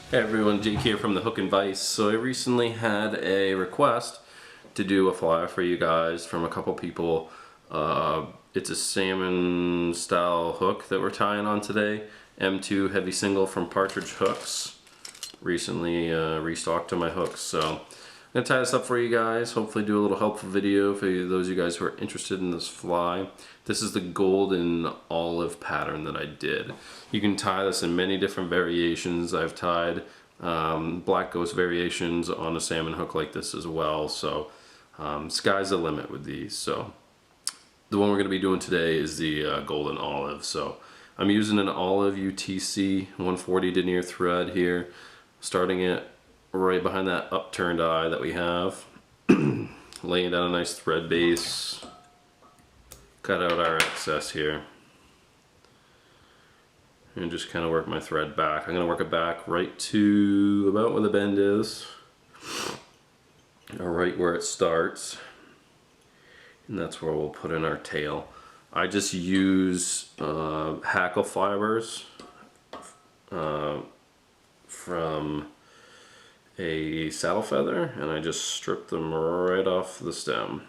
Hey everyone, Jake here from the Hook and Vice. So I recently had a request to do a fly for you guys from a couple people. It's a salmon style hook that we're tying on today. M2 heavy single from Partridge Hooks. Recently restocked to my hooks. So I'm going to tie this up for you guys. Hopefully do a little helpful video for those of you guys who are interested in this fly. This is the golden olive pattern that I did. You can tie this in many different variations. I've tied black ghost variations on a salmon hook like this as well. So sky's the limit with these. So the one we're going to be doing today is the golden olive. So I'm using an olive UTC 140 denier thread here, starting it right behind that upturned eye that we have, laying down a nice thread base, cut out our excess here, and just kind of work my thread back. I'm going to work it back right to about where the bend is, or right where it starts, and that's where we'll put in our tail. I just use hackle fibers from a saddle feather, and I just strip them right off the stem.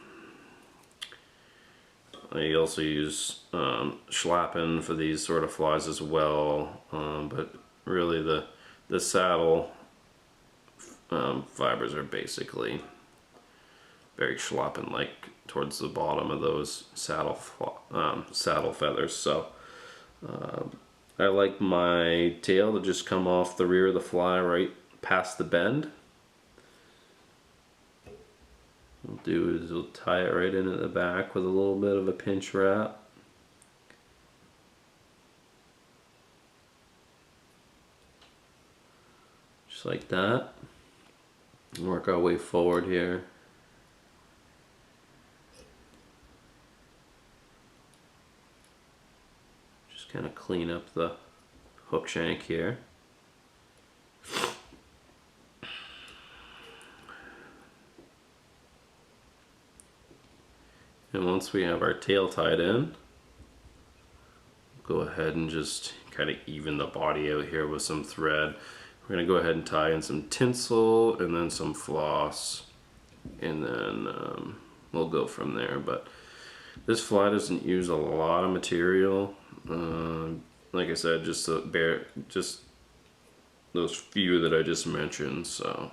I also use schlappen for these sort of flies as well, but really the saddle fibers are basically very schlappen-like towards the bottom of those saddle feathers. So I like my tail to just come off the rear of the fly right past the bend. What we'll do is we'll tie it right in at the back with a little bit of a pinch wrap. Just like that. And work our way forward here. Just kind of clean up the hook shank here. And once we have our tail tied in, go ahead and just kind of even the body out here with some thread. We're going to go ahead and tie in some tinsel and then some floss, and then we'll go from there. But this fly doesn't use a lot of material. Like I said, just those few that I just mentioned. So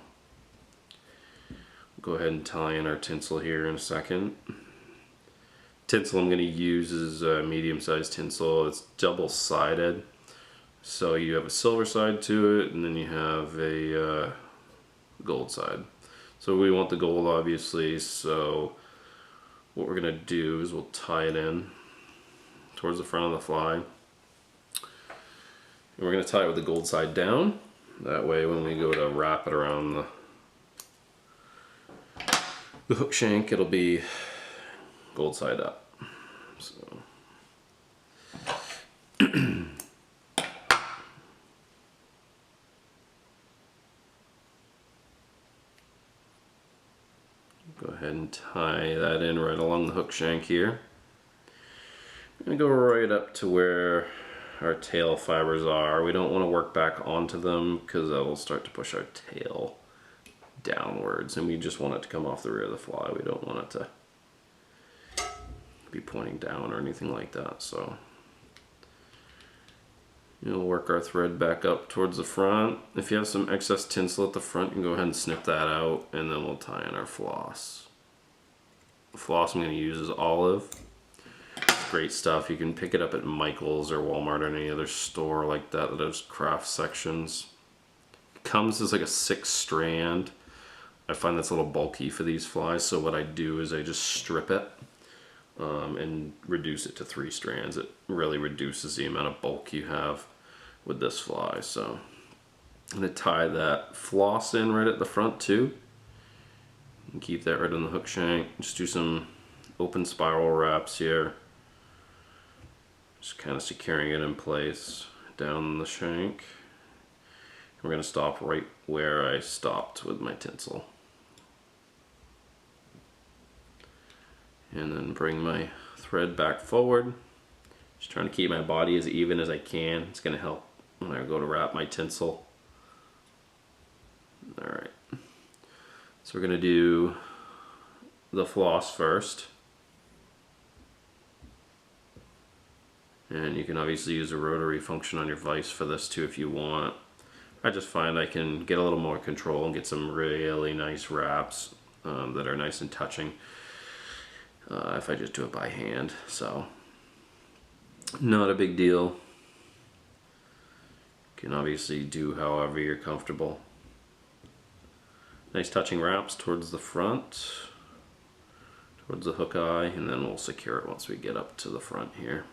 go ahead and tie in our tinsel here in a second. Tinsel I'm going to use is medium-sized tinsel. It's double-sided, so you have a silver side to it, and then you have a gold side. So we want the gold, obviously, so what we're going to do is we'll tie it in towards the front of the fly. And we're going to tie it with the gold side down. That way when we go to wrap it around the hook shank, it'll be gold side up. So go ahead and tie that in right along the hook shank here. I'm going to go right up to where our tail fibers are. We don't want to work back onto them because that will start to push our tail downwards, and we just want it to come off the rear of the fly. We don't want it to be pointing down or anything like that. So we'll work our thread back up towards the front. If you have some excess tinsel at the front, you can go ahead and snip that out, and then we'll tie in our floss. The floss I'm going to use is olive. It's great stuff. You can pick it up at Michael's or Walmart or any other store like that that has craft sections. It comes as like a 6-strand. I find that's a little bulky for these flies, so what I do is I just strip it and reduce it to 3 strands. It really reduces the amount of bulk you have with this fly. So I'm going to tie that floss in right at the front too, and keep that right on the hook shank. Just do some open spiral wraps here, just kind of securing it in place down the shank. We're going to stop right where I stopped with my tinsel, and then bring my thread back forward. Just trying to keep my body as even as I can. It's going to help when I go to wrap my tinsel. Alright, so we're going to do the floss first. And you can obviously use a rotary function on your vise for this too if you want. I just find I can get a little more control and get some really nice wraps that are nice and touching if I just do it by hand. So, not a big deal. You can obviously do however you're comfortable. Nice touching wraps towards the front, towards the hook eye, and then we'll secure it once we get up to the front here.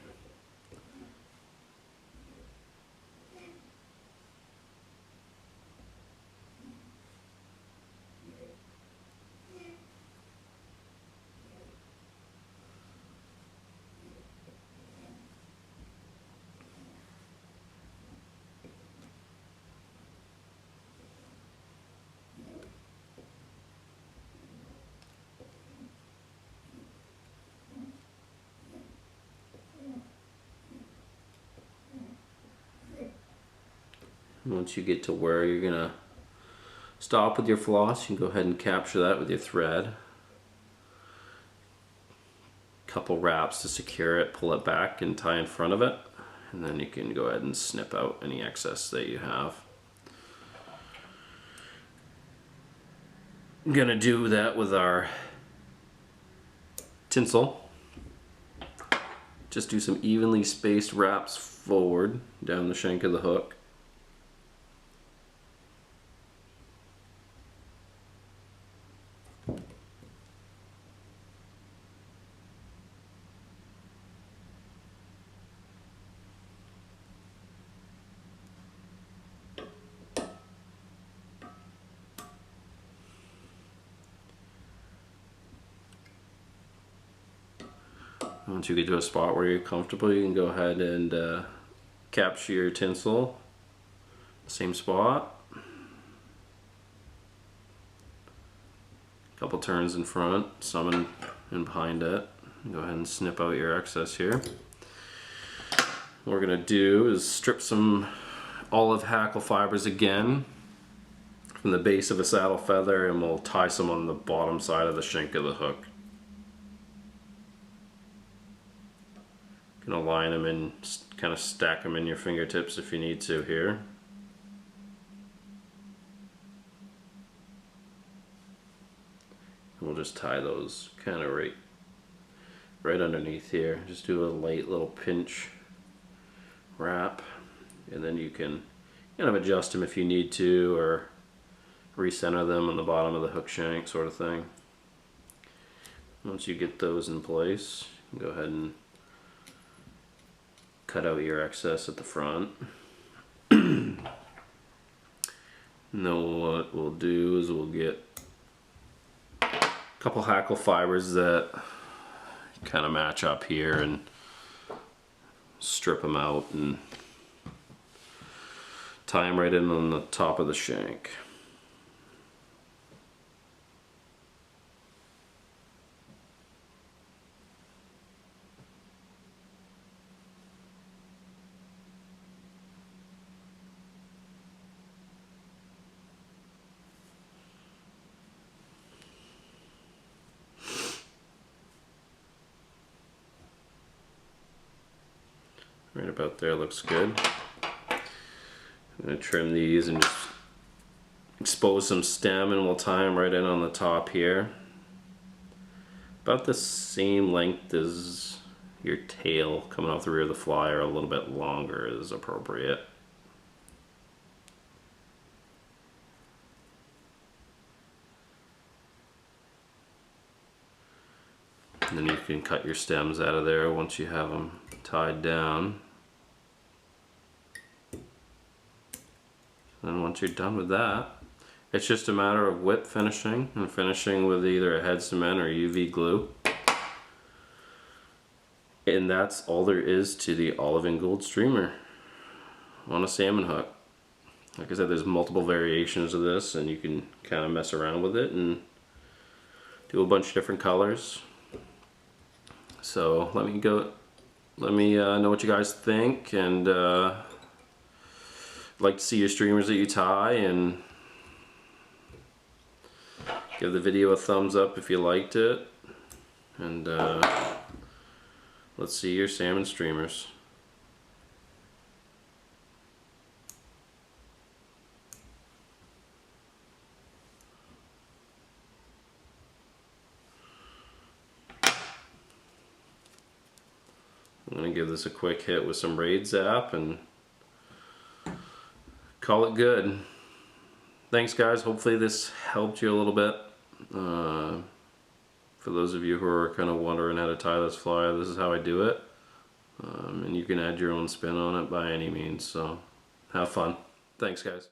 Once you get to where you're gonna stop with your floss, you can go ahead and capture that with your thread. Couple wraps to secure it, pull it back and tie in front of it, and then you can go ahead and snip out any excess that you have. I'm gonna do that with our tinsel. Just do some evenly spaced wraps forward down the shank of the hook. Once you get to a spot where you're comfortable, you can go ahead and capture your tinsel, same spot. Couple turns in front, some in behind it. Go ahead and snip out your excess here. What we're gonna do is strip some olive hackle fibers again from the base of a saddle feather, and we'll tie some on the bottom side of the shank of the hook. You can align them and kind of stack them in your fingertips if you need to here. And we'll just tie those kind of right underneath here. Just do a light little pinch wrap, and then you can kind of adjust them if you need to, or recenter them on the bottom of the hook shank sort of thing. Once you get those in place, you can go ahead and cut out your excess at the front. And then what we'll do is we'll get a couple hackle fibers that kind of match up here and strip them out and tie them right in on the top of the shank. Right about there looks good. I'm going to trim these and just expose some stem, and we'll tie them right in on the top here. About the same length as your tail coming off the rear of the fly, or a little bit longer is appropriate. And then you can cut your stems out of there once you have them tied down. And once you're done with that, it's just a matter of whip finishing, and finishing with either a head cement or UV glue. And that's all there is to the olive and gold streamer on a salmon hook. Like I said, there's multiple variations of this, and you can kind of mess around with it and do a bunch of different colors. So let me know what you guys think, and like to see your streamers that you tie, and Give the video a thumbs up if you liked it. And let's see your salmon streamers. I'm going to give this a quick hit with some Raid Zap and call it good. Thanks guys, hopefully this helped you a little bit. For those of you who are kind of wondering how to tie this fly, this is how I do it. And you can add your own spin on it by any means, so have fun. Thanks guys.